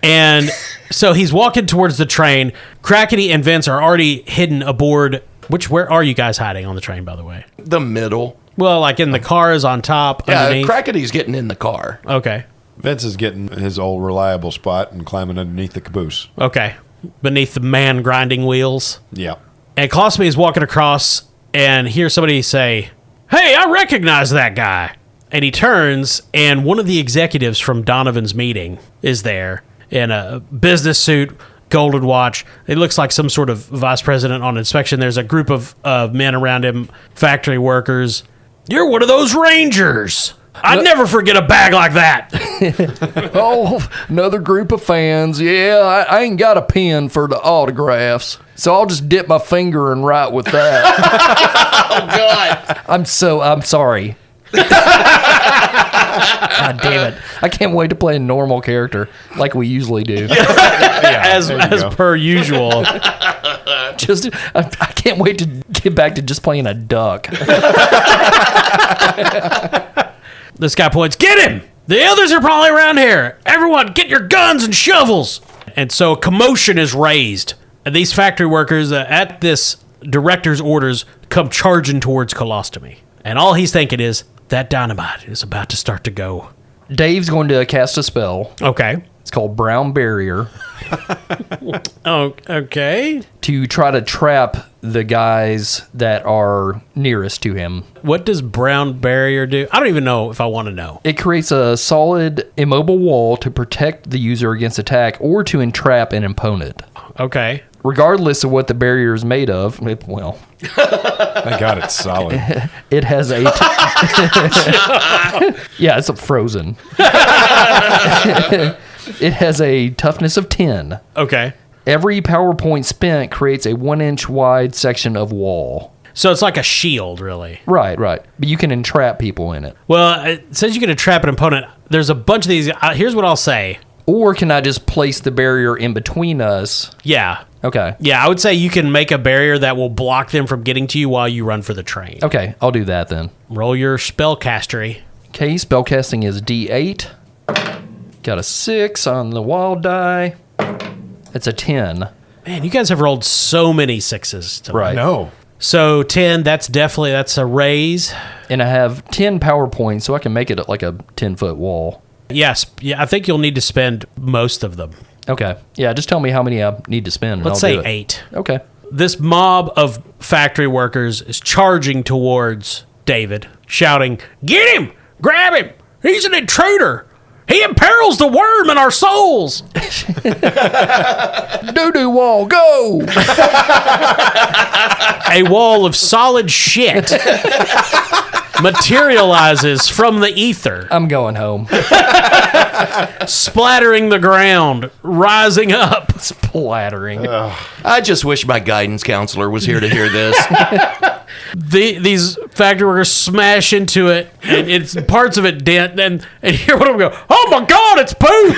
And so he's walking towards the train. Crackity and Vince are already hidden aboard. Where are you guys hiding on the train, by the way? The middle. Well, like in the cars on top, Yeah, underneath? Crackity's getting in the car. Okay. Vince is getting his old reliable spot and climbing underneath the caboose. Okay. Beneath the man grinding wheels. Yeah. And Colostomy is walking across and hears somebody say, "Hey, I recognize that guy." And he turns, and one of the executives from Donovan's meeting is there in a business suit, golden watch. It looks like some sort of vice president on inspection. There's a group of men around him, factory workers. You're one of those rangers. I'd never forget a bag like that. Oh, another group of fans. Yeah, I ain't got a pen for the autographs, so I'll just dip my finger and write with that. Oh, God. I'm sorry. God damn it. I can't wait to play a normal character like we usually do. as per usual. I can't wait to get back to just playing a duck. This guy points, get him! The others are probably around here. Everyone, get your guns and shovels. And so a commotion is raised. And these factory workers, at this director's orders, come charging towards Colostomy. And all he's thinking is, that dynamite is about to start to go. Dave's going to cast a spell. Okay. It's called Brown Barrier. Oh, okay. To try to trap the guys that are nearest to him. What does brown barrier do? I don't even know if I want to know. It creates a solid, immobile wall to protect the user against attack or to entrap an opponent. Okay. Regardless of what the barrier is made of, thank God it's solid. it has a... yeah, it's frozen. It has a toughness of 10. Okay. Every power point spent creates a 1-inch wide section of wall. So it's like a shield, really. Right. But you can entrap people in it. Well, it says you can entrap an opponent. There's a bunch of these. Here's what I'll say. Or can I just place the barrier in between us? Yeah. Okay. Yeah, I would say you can make a barrier that will block them from getting to you while you run for the train. Okay, I'll do that then. Roll your spellcastery. Okay, spellcasting is D8. Got a 6 on the wild die. It's a 10. Man, you guys have rolled so many 6s. Tonight. Right. No. So 10, that's a raise. And I have 10 power points, so I can make it like a 10-foot wall. Yes. Yeah, I think you'll need to spend most of them. Okay. Yeah, just tell me how many I need to spend. Let's say 8. Okay. This mob of factory workers is charging towards David, shouting, "Get him! Grab him! He's an intruder! He imperils the worm in our souls!" Doo-doo wall, go! A wall of solid shit materializes from the ether, I'm going home. splattering the ground, rising up. Splattering. I just wish my guidance counselor was here to hear this. These factory workers smash into it, and it's parts of it dent, and hear one of them go, "Oh my God, it's poop!"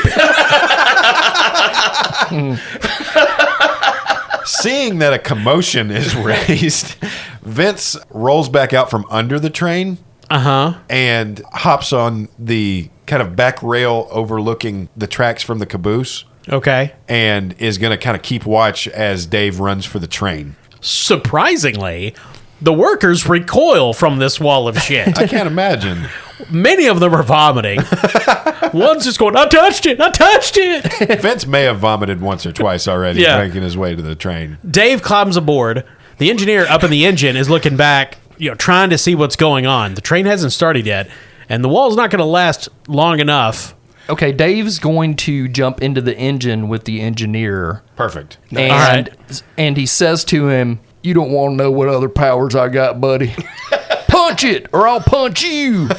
Seeing that a commotion is raised, Vince rolls back out from under the train and hops on the kind of back rail overlooking the tracks from the caboose. Okay. And is going to kind of keep watch as Dave runs for the train. Surprisingly, the workers recoil from this wall of shit. I can't imagine. Many of them are vomiting. One's just going, "I touched it! I touched it!" Vince may have vomited once or twice already, making his way to the train. Dave climbs aboard. The engineer up in the engine is looking back, trying to see what's going on. The train hasn't started yet, and the wall's not going to last long enough. Okay, Dave's going to jump into the engine with the engineer. Perfect. And he says to him, "You don't want to know what other powers I got, buddy. Punch it, or I'll punch you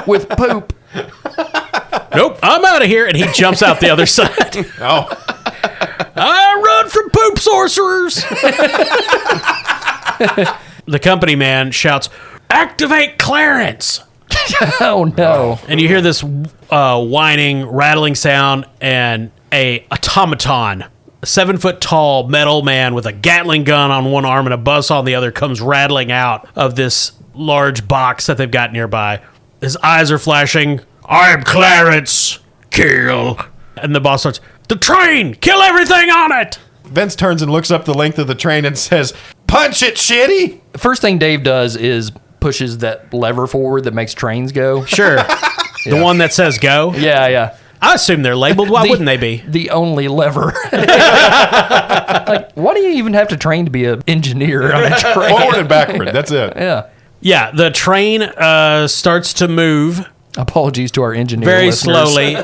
with poop." Nope, I'm out of here. And he jumps out the other side. Oh. I run from poop sorcerers. The company man shouts, "Activate Clarence!" Oh, no. And you hear this whining, rattling sound, and a automaton, a 7-foot-tall metal man with a Gatling gun on one arm and a buzz on the other, comes rattling out of this large box that they've got nearby. His eyes are flashing. "I am Clarence. Kill." And the boss starts, "The train! Kill everything on it!" Vince turns and looks up the length of the train and says, "Punch it, shitty!" First thing Dave does is pushes that lever forward that makes trains go. Sure. The one that says go? Yeah. I assume they're labeled. Why wouldn't they be? The only lever. Like, why do you even have to train to be an engineer on a train? Forward and backward. That's it. Yeah. Yeah, the train starts to move Apologies to our engineer very listeners. slowly.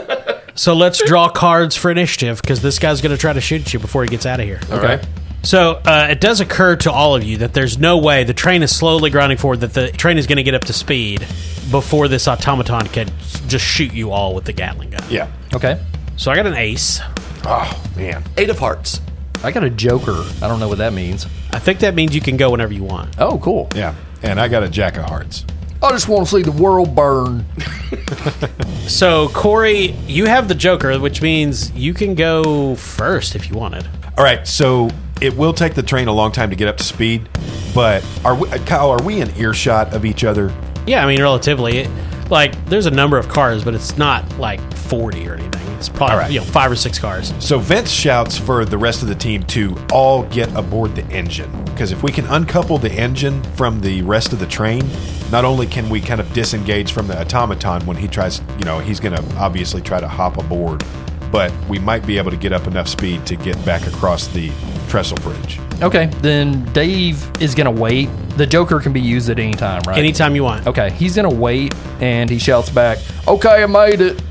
So let's draw cards for initiative because this guy's going to try to shoot at you before he gets out of here. Okay. So it does occur to all of you that there's no way the train is slowly grinding forward, that the train is going to get up to speed before this automaton can just shoot you all with the Gatling gun. Yeah. Okay. So I got an ace. Oh, man. 8 of hearts. I got a joker. I don't know what that means. I think that means you can go whenever you want. Oh, cool. Yeah. And I got a jack of hearts. I just want to see the world burn. So, Corey, you have the Joker, which means you can go first if you wanted. All right, so it will take the train a long time to get up to speed, but Kyle, are we in earshot of each other? Yeah, I mean, relatively. There's a number of cars, but it's not like 40 or anything. It's probably 5 or 6 cars. So Vince shouts for the rest of the team to all get aboard the engine, because if we can uncouple the engine from the rest of the train, not only can we kind of disengage from the automaton when he tries, he's going to obviously try to hop aboard, but we might be able to get up enough speed to get back across the trestle bridge. Okay, then Dave is going to wait. The Joker can be used at any time, right? Anytime you want. Okay, he's going to wait, and he shouts back, "Okay, I made it."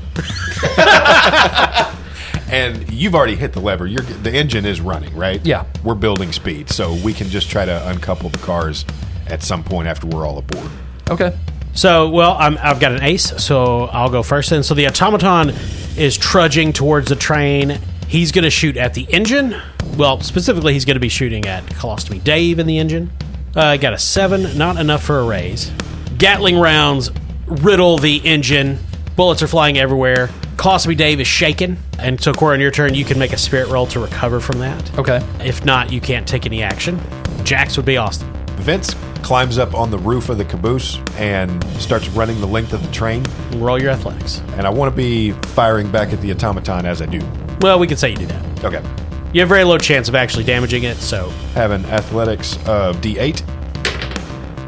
And you've already hit the lever. The engine is running, right? Yeah. We're building speed, so we can just try to uncouple the cars at some point after we're all aboard. Okay. So, I've got an ace, so I'll go first then. So the automaton is trudging towards the train. He's going to shoot at the engine. Well, specifically, he's going to be shooting at Colostomy Dave in the engine. I got a 7, not enough for a raise. Gatling rounds riddle the engine. Bullets are flying everywhere. Colostomy Dave is shaken. And so, Corey, on your turn, you can make a spirit roll to recover from that. Okay. If not, you can't take any action. Jax would be awesome. Vince climbs up on the roof of the caboose and starts running the length of the train. Roll your athletics. And I want to be firing back at the automaton as I do. Well, we could say you do that. Okay. You have very low chance of actually damaging it, so... Have an athletics of D8.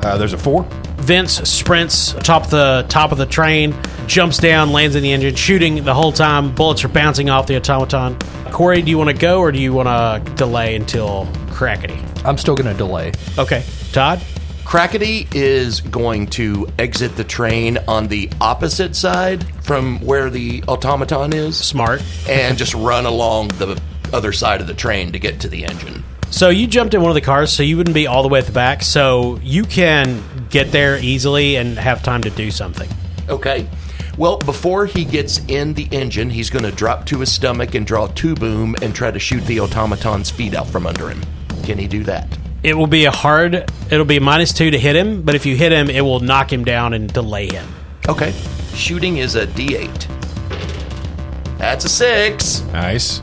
There's a 4. Vince sprints top of the train, jumps down, lands in the engine, shooting the whole time. Bullets are bouncing off the automaton. Corey, do you want to go, or do you want to delay until Crackity? I'm still going to delay. Okay. Todd? Crackity is going to exit the train on the opposite side from where the automaton is. Smart. And just run along the other side of the train to get to the engine. So you jumped in one of the cars, so you wouldn't be all the way at the back, so you can get there easily and have time to do something. Okay. Well, before he gets in the engine, he's going to drop to his stomach and draw 2 boom and try to shoot the automaton's feet out from under him. Can he do that? It'll be a -2 to hit him, but if you hit him, it will knock him down and delay him. Okay. Shooting is a D8. That's a 6. Nice.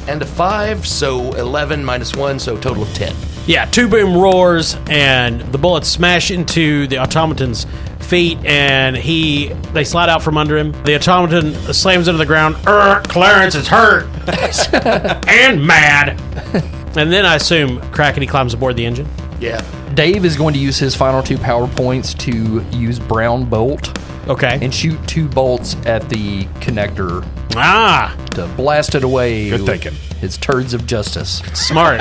And a 5, so 11 minus 1, so total of 10. Yeah, 2 boom roars, and the bullets smash into the automaton's feet, and they slide out from under him. The automaton slams into the ground. Clarence is hurt and mad. And then I assume Crackity climbs aboard the engine. Yeah. Dave is going to use his final 2 power points to use Brown Bolt Okay. and shoot 2 bolts at the connector to blast it away. Good thinking. with His turds of justice. Smart.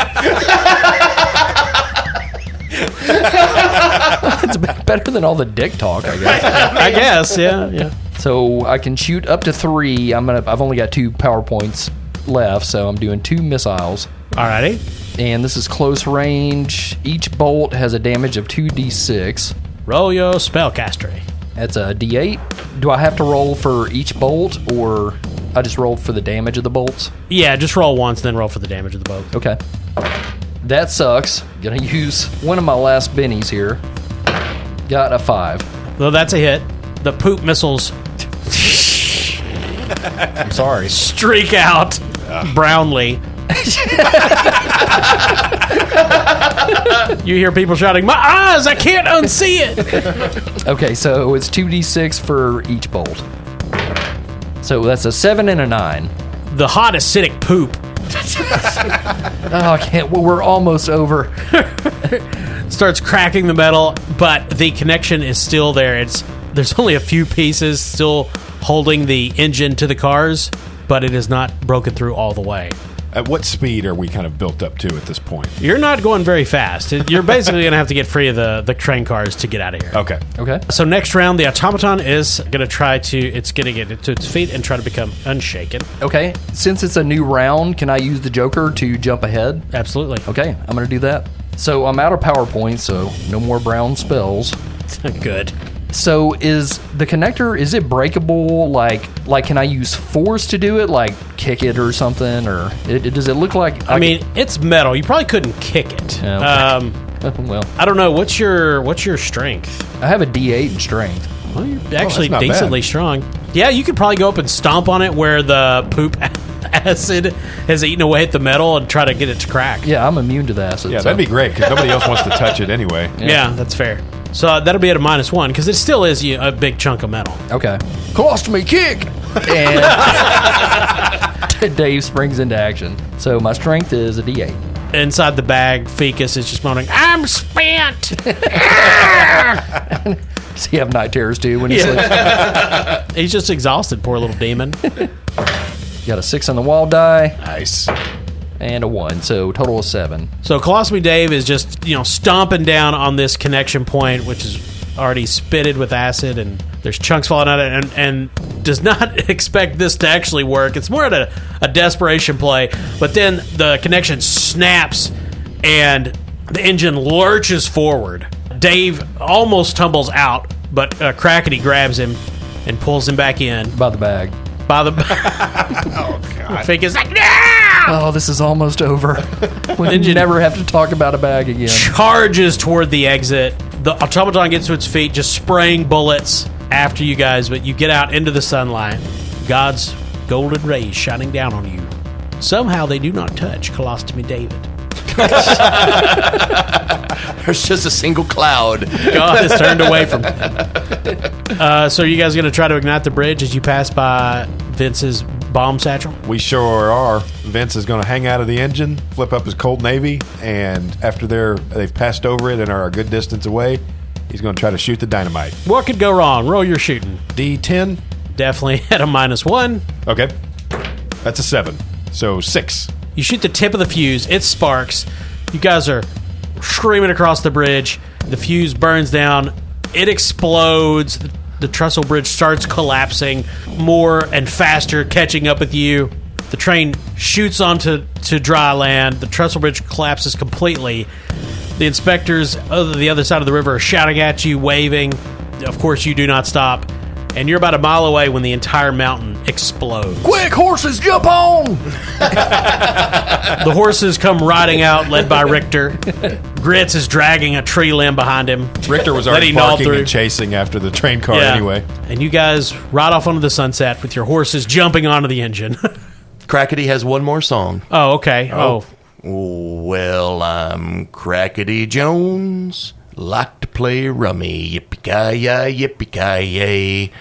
It's better than all the dick talk, I guess. I guess, yeah. So I can shoot up to 3. I've only got 2 power points left, so I'm doing 2 missiles. Alrighty. And this is close range. Each bolt has a damage of 2d6. Roll your spellcastery. That's a d8. Do I have to roll for each bolt, or I just roll for the damage of the bolts? Yeah, just roll once, then roll for the damage of the boat. Okay. That sucks. Gonna use one of my last bennies here. Got a 5. Well, that's a hit. The poop missiles I'm sorry. streak out brownly. You hear people shouting, "My eyes! I can't unsee it!" Okay, so it's 2d6 for each bolt. So that's a 7 and a 9. The hot acidic poop Oh, I can't. Well, we're almost over. starts cracking the metal, but the connection is still there. There's only a few pieces still holding the engine to the cars, but it is not broken through all the way. At what speed are we kind of built up to at this point? You're not going very fast. You're basically going to have to get free of the train cars to get out of here. Okay. Okay. So next round, the automaton is going to try to, it's going to get to its feet and try to become unshaken. Okay. Since it's a new round, can I use the Joker to jump ahead? Absolutely. Okay, I'm going to do that. So I'm out of PowerPoint, so no more brown spells. Good. So is the connector, is it breakable? Like can I use force to do it? Like kick it or something? Or does it look like... I mean, it's metal. You probably couldn't kick it. Yeah, okay. Well, I don't know. What's your strength? I have a D8 in strength. Well, you're actually that's not decently bad. strong. Yeah, you could probably go up and stomp on it where the poop acid has eaten away at the metal and try to get it to crack. Yeah, I'm immune to the acid. Yeah, so- that'd be great because nobody else wants to touch it anyway. Yeah, that's fair. So that'll be at a -1 because it still is a big chunk of metal. Okay. Colostomy kick! And Dave springs into action. So my strength is a D8. Inside the bag, Ficus is just moaning, "I'm spent." Does he have night terrors too when he sleeps? He's just exhausted, poor little demon. Got a 6 on the wild die Nice. and a 1, so total of 7. So Colostomy Dave is just, stomping down on this connection point, which is already spitted with acid, and there's chunks falling out of it, and does not expect this to actually work. It's more at a desperation play, but then the connection snaps, and the engine lurches forward. Dave almost tumbles out, but Crackity grabs him and pulls him back in. By the bag. By the Oh, God. Ficus like, "No!" Oh, this is almost over. We'll Engine- never have to talk about a bag again. Charges toward the exit. The automaton gets to its feet, just spraying bullets after you guys, but you get out into the sunlight. God's golden rays shining down on you. Somehow they do not touch Colostomy David. There's just a single cloud. God has turned away from so are you guys going to try to ignite the bridge as you pass by Vince's bomb satchel? We sure are. Vince is going to hang out of the engine, flip up his Colt Navy, and after they've passed over it and are a good distance away, he's going to try to shoot the dynamite. What could go wrong? Roll your shooting. D10. Definitely at a -1. Okay. That's a 7. So 6. You shoot the tip of the fuse. It sparks. You guys are screaming across the bridge. The fuse burns down. It explodes. The trestle bridge starts collapsing more and faster, catching up with you. The train shoots onto dry land. The trestle bridge collapses completely. The inspectors on the other side of the river are shouting at you, waving. Of course, you do not stop. And you're about a mile away when the entire mountain explodes. Quick, horses, jump on! The horses come riding out, led by Richter. Grits is dragging a tree limb behind him. Richter was That already he gnawed barking through. and chasing after the train car Yeah. anyway. And you guys ride off onto the sunset with your horses jumping onto the engine. Crackity has one more song. Oh, okay. Oh. Well, I'm Crackity Jones. Like to play rummy. Yippee-ki-yay, yippee-ki-yay.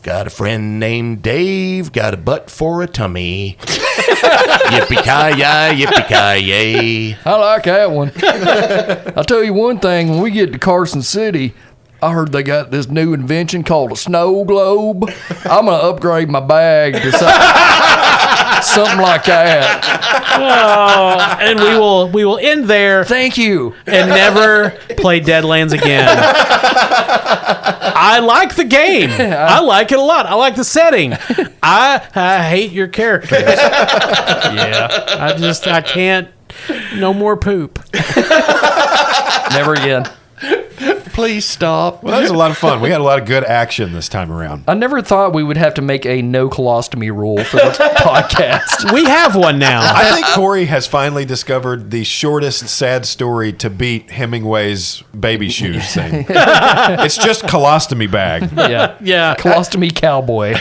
Got a friend named Dave. Got a butt for a tummy. Yippee-ki-yay, yippee-ki-yay. I like that one. I'll tell you one thing. When we get to Carson City, I heard they got this new invention called a snow globe. I'm going to upgrade my bag to something like that. And we will end there Thank you. and never play Deadlands again. I like the game. I like it a lot. I like the setting. I hate your characters. Yeah. I can't. No more poop. Never again. Please stop. Well, that was a lot of fun. We had a lot of good action this time around. I never thought we would have to make a no colostomy rule for the podcast. We have one now. I think Corey has finally discovered the shortest sad story to beat Hemingway's baby shoes thing. It's just colostomy bag. Yeah. Yeah. Colostomy cowboy.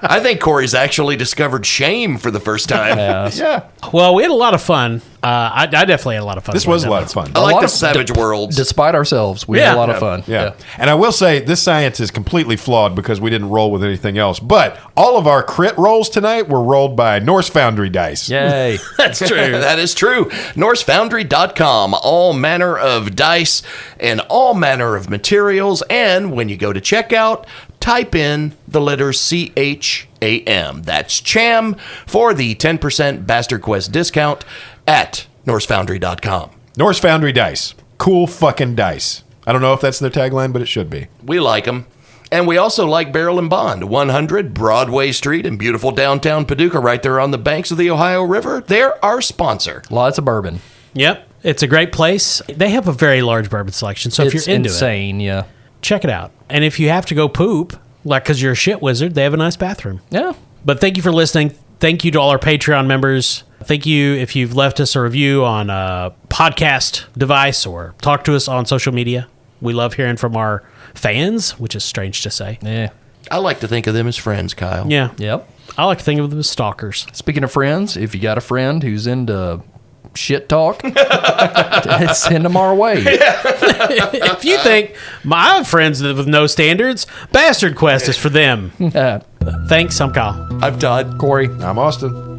I think Corey's actually discovered shame for the first time. Yeah. Well, we had a lot of fun. I definitely had a lot of fun. This was a lot of fun. I A like lot the of Savage Worlds. Despite ourselves, we had a lot of fun. Yeah. And I will say this science is completely flawed because we didn't roll with anything else. But all of our crit rolls tonight were rolled by Norse Foundry dice. Yay. That's true. That is true. NorseFoundry.com. All manner of dice and all manner of materials. And when you go to checkout, type in the letters CH a.m. That's CHAM for the 10% Bastard Quest discount at NorseFoundry.com. Norse Foundry Dice. Cool fucking dice. I don't know if that's their tagline, but it should be. We like them. And we also like Barrel and Bond, 100 Broadway Street in beautiful downtown Paducah, right there on the banks of the Ohio River. They're our sponsor. Lots of bourbon. Yep. It's a great place. They have a very large bourbon selection, so if It's you're into insane, yeah. check it out. And if you have to go poop, like because you're a shit wizard, they have a nice bathroom. Yeah. But thank you for listening. Thank you to all our Patreon members. Thank you if you've left us a review on a podcast device or talk to us on social media. We love hearing from our fans, which is strange to say. Yeah. I like to think of them as friends, Kyle. Yeah. Yep. I like to think of them as stalkers. Speaking of friends, if you got a friend who's into shit talk, send them our way. If you think I have friends with no standards, Bastard Quest is for them. Thanks, I'm Kyle. I'm Todd. Corey. I'm Austin.